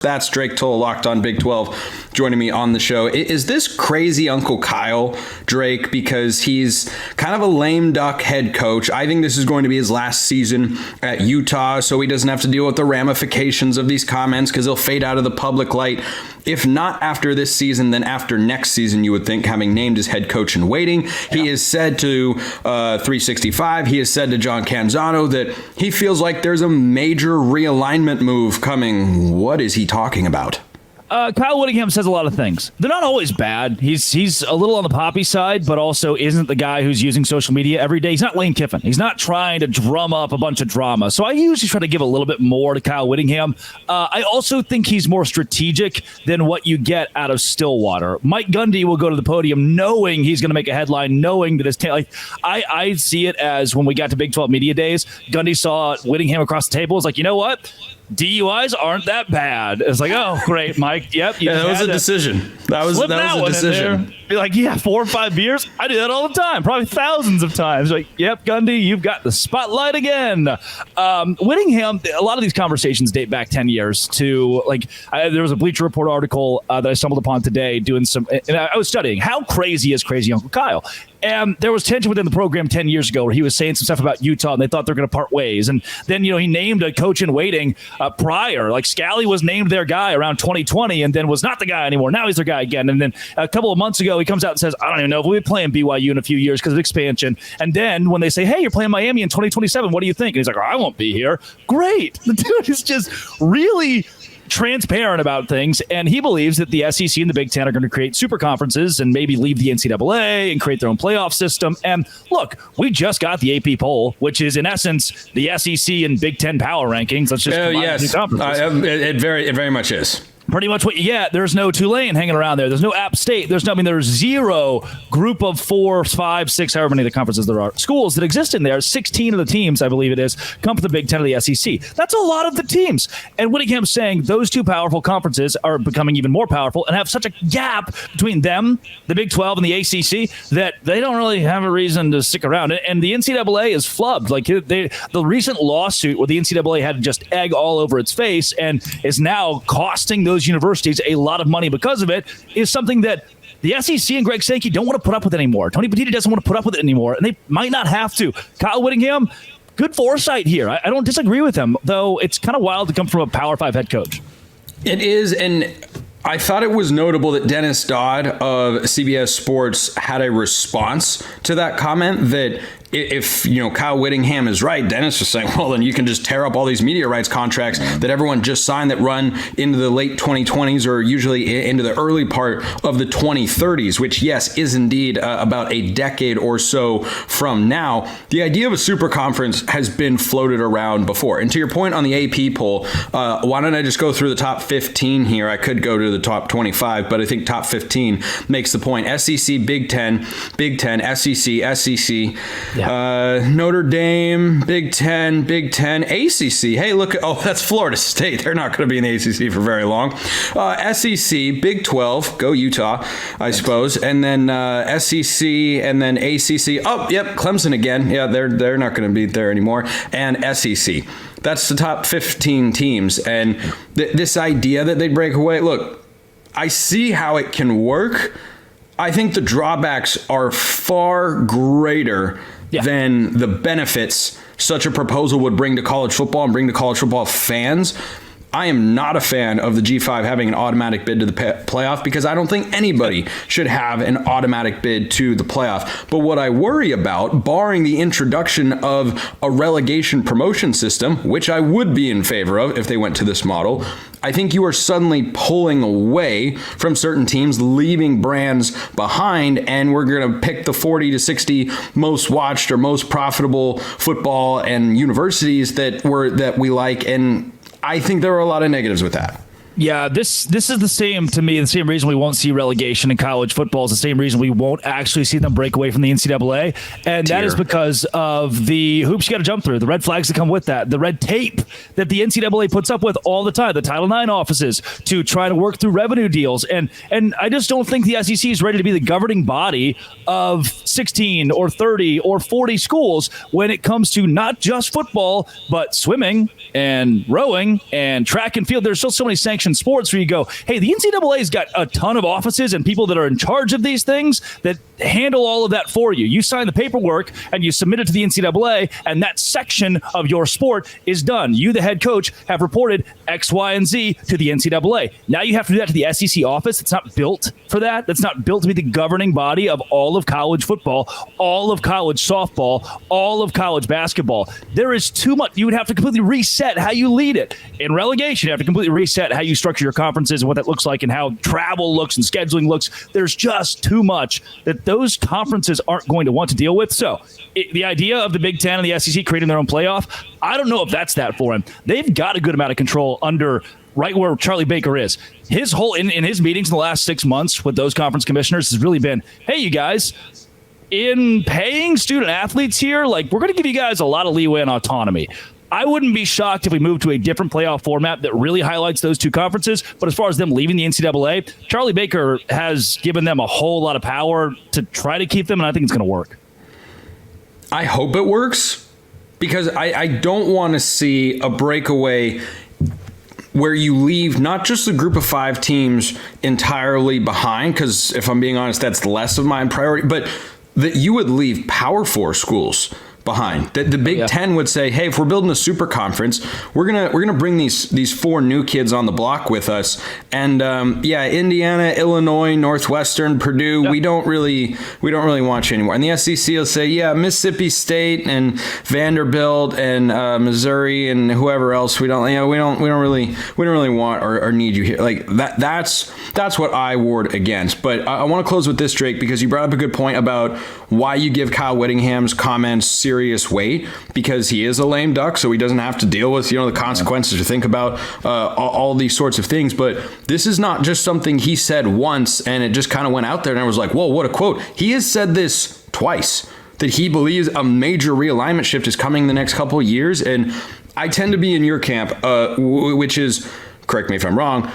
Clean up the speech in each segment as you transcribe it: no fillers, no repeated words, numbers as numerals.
That's Drake Toll, Locked on Big 12, joining me on the show. Is this crazy Uncle Kyle, Drake, because he's kind of a lame duck head coach? I think this is going to be his last season at Utah, so he doesn't have to deal with the ramifications of these comments because he'll fade out of the public light. If not after this season, then after next season, you would think, having named his head coach in waiting. Yeah. He has said to 365, he has said to John Canzano that he feels like there's a major realignment move coming. What is he talking about? Kyle Whittingham says a lot of things. They're not always bad. He's a little on the poppy side, but also isn't the guy who's using social media every day. He's not Lane Kiffin. He's not trying to drum up a bunch of drama. So I usually try to give a little bit more to Kyle Whittingham. I also think he's more strategic than what you get out of Stillwater. Mike Gundy will go to the podium knowing he's going to make a headline, knowing that his I see it as when we got to Big 12 Media Days, Gundy saw Whittingham across the table. It's like, you know what? DUIs aren't that bad. It's like, oh, great, Mike. Yep. That was a decision. That was a decision. Be like, yeah, 4 or 5 beers. I do that all the time, probably thousands of times. Like, yep, Gundy, you've got the spotlight again. Whittingham, a lot of these conversations date back 10 years to, there was a Bleacher Report article that I stumbled upon today doing and I was studying how crazy is Crazy Uncle Kyle. And there was tension within the program 10 years ago where he was saying some stuff about Utah and they thought they're going to part ways. And then, he named a coach in waiting prior. Like Scally was named their guy around 2020 and then was not the guy anymore. Now he's their guy again. And then a couple of months ago, he comes out and says, I don't even know if we'll be playing BYU in a few years because of expansion. And then when they say, hey, you're playing Miami in 2027, what do you think? And he's like, I won't be here. Great. The dude is just really transparent about things, and he believes that the SEC and the Big Ten are going to create super conferences and maybe leave the NCAA and create their own playoff system. And look, we just got the AP poll, which is in essence the SEC and Big Ten power rankings. Let's just yes, it very much is. Pretty much what you get. There's no Tulane hanging around there. There's no App State. There's zero group of 4, 5, 6, however many of the conferences there are, schools that exist in there. 16 of the teams, I believe it is, come from the Big Ten of the SEC. That's a lot of the teams. And Whittingham's saying those two powerful conferences are becoming even more powerful and have such a gap between them, the Big 12 and the ACC, that they don't really have a reason to stick around. And the NCAA is flubbed. Like the recent lawsuit where the NCAA had just egg all over its face and is now costing those universities a lot of money because of it is something that the SEC and Greg Sankey don't want to put up with anymore. Tony Petitti doesn't want to put up with it anymore, and they might not have to. Kyle Whittingham, good foresight here. I don't disagree with him, though it's kind of wild to come from a Power 5 head coach. It is, and I thought it was notable that Dennis Dodd of CBS Sports had a response to that comment that if Kyle Whittingham is right, Dennis was saying, well, then you can just tear up all these media rights contracts that everyone just signed that run into the late 2020s or usually into the early part of the 2030s, which, yes, is indeed about a decade or so from now. The idea of a super conference has been floated around before. And to your point on the AP poll, why don't I just go through the top 15 here? I could go to the top 25, but I think top 15 makes the point. SEC, Big Ten, SEC, Notre Dame, Big Ten, ACC. Hey, look, that's Florida State. They're not going to be in the ACC for very long. SEC, Big 12, go Utah, I suppose, and then SEC, and then ACC. Oh, yep, Clemson again. Yeah, they're not going to be there anymore. And SEC. That's the top 15 teams. And this idea that they'd break away, look, I see how it can work. I think the drawbacks are far greater than the benefits such a proposal would bring to college football and bring to college football fans. I am not a fan of the G5 having an automatic bid to the playoff because I don't think anybody should have an automatic bid to the playoff. But what I worry about, barring the introduction of a relegation promotion system, which I would be in favor of if they went to this model, I think you are suddenly pulling away from certain teams, leaving brands behind, and we're going to pick the 40 to 60 most watched or most profitable football and universities that we like, and I think there are a lot of negatives with that. Yeah, this is the same reason we won't see relegation in college football is the same reason we won't actually see them break away from the NCAA. And that is because of the hoops you got to jump through, the red flags that come with that, the red tape that the NCAA puts up with all the time, the Title IX offices to try to work through revenue deals. And I just don't think the SEC is ready to be the governing body of 16 or 30 or 40 schools when it comes to not just football, but swimming and rowing and track and field. There's still so many sanctioned in sports where you go, hey, the NCAA's got a ton of offices and people that are in charge of these things that handle all of that for you. You sign the paperwork and you submit it to the NCAA, and that section of your sport is done. You, the head coach, have reported X, Y, and Z to the NCAA. Now you have to do that to the SEC office. It's not built for that. That's not built to be the governing body of all of college football, all of college softball, all of college basketball. There is too much. You would have to completely reset how you lead it. In relegation, you have to completely reset how you structure your conferences and what that looks like and how travel looks and scheduling looks. There's just too much that those conferences aren't going to want to deal with. So the idea of the Big Ten and the SEC creating their own playoff, I don't know if that's that for him. They've got a good amount of control under right where Charlie Baker is. His whole in his meetings in the last 6 months with those conference commissioners has really been, hey, you guys, in paying student athletes here, like, we're going to give you guys a lot of leeway and autonomy. I wouldn't be shocked if we moved to a different playoff format that really highlights those two conferences. But as far as them leaving the NCAA, Charlie Baker has given them a whole lot of power to try to keep them, and I think it's going to work. I hope it works, because I don't want to see a breakaway where you leave not just the group of 5 teams entirely behind, because if I'm being honest, that's less of my priority, but that you would leave Power 4 schools behind. That the Big Ten would say, hey, if we're building a super conference, we're gonna bring these 4 new kids on the block with us. And Indiana, Illinois, Northwestern, Purdue, we don't really want you anymore. And the SEC will say, yeah, Mississippi State and Vanderbilt and Missouri and whoever else, we don't really want or need you here. Like that's what I ward against. But I want to close with this, Drake, because you brought up a good point about why you give Kyle Whittingham's comments serious weight, because he is a lame duck, so he doesn't have to deal with the consequences or think about all these sorts of things. But this is not just something he said once and it just kind of went out there and I was like, whoa, what a quote. He has said this twice, that he believes a major realignment shift is coming the next couple of years. And I tend to be in your camp, which is, correct me if I'm wrong,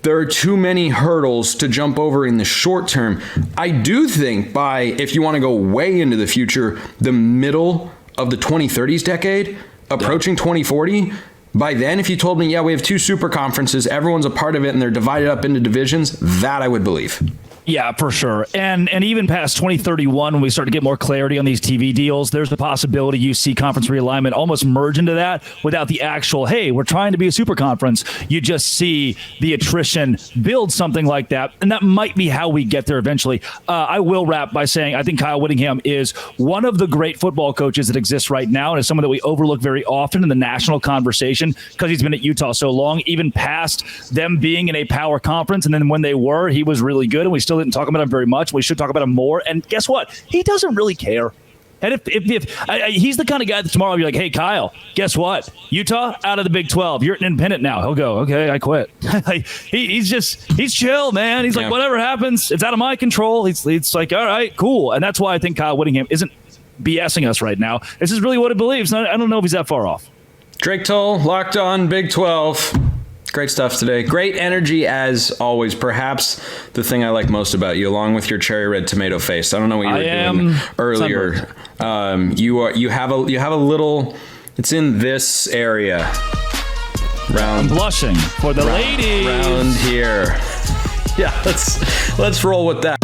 there are too many hurdles to jump over in the short term. I do think if you want to go way into the future, the middle of the 2030s decade, approaching 2040, by then, if you told me, yeah, we have 2 super conferences, everyone's a part of it, and they're divided up into divisions, that I would believe. Yeah, for sure. And even past 2031, when we start to get more clarity on these TV deals, there's the possibility you see conference realignment almost merge into that without the actual, hey, we're trying to be a super conference. You just see the attrition build something like that. And that might be how we get there eventually. I will wrap by saying I think Kyle Whittingham is one of the great football coaches that exists right now, and is someone that we overlook very often in the national conversation because he's been at Utah so long, even past them being in a power conference. And then when they were, he was really good, and we still didn't talk about him very much. We should talk about him more. And guess what? He doesn't really care. And if he's the kind of guy that tomorrow you're like, hey, Kyle, guess what? Utah out of the Big 12. You're an independent now. He'll go, okay, I quit. he's chill, man. He's like, whatever happens, it's out of my control. It's like, all right, cool. And that's why I think Kyle Whittingham isn't BSing us right now. This is really what he believes. I don't know if he's that far off. Drake Toll, Locked On Big 12. Great stuff today. Great energy as always. Perhaps the thing I like most about you, along with your cherry red tomato face. I don't know what you were doing earlier. You have a little. It's in this area. I'm blushing for the ladies around here. Yeah, let's roll with that.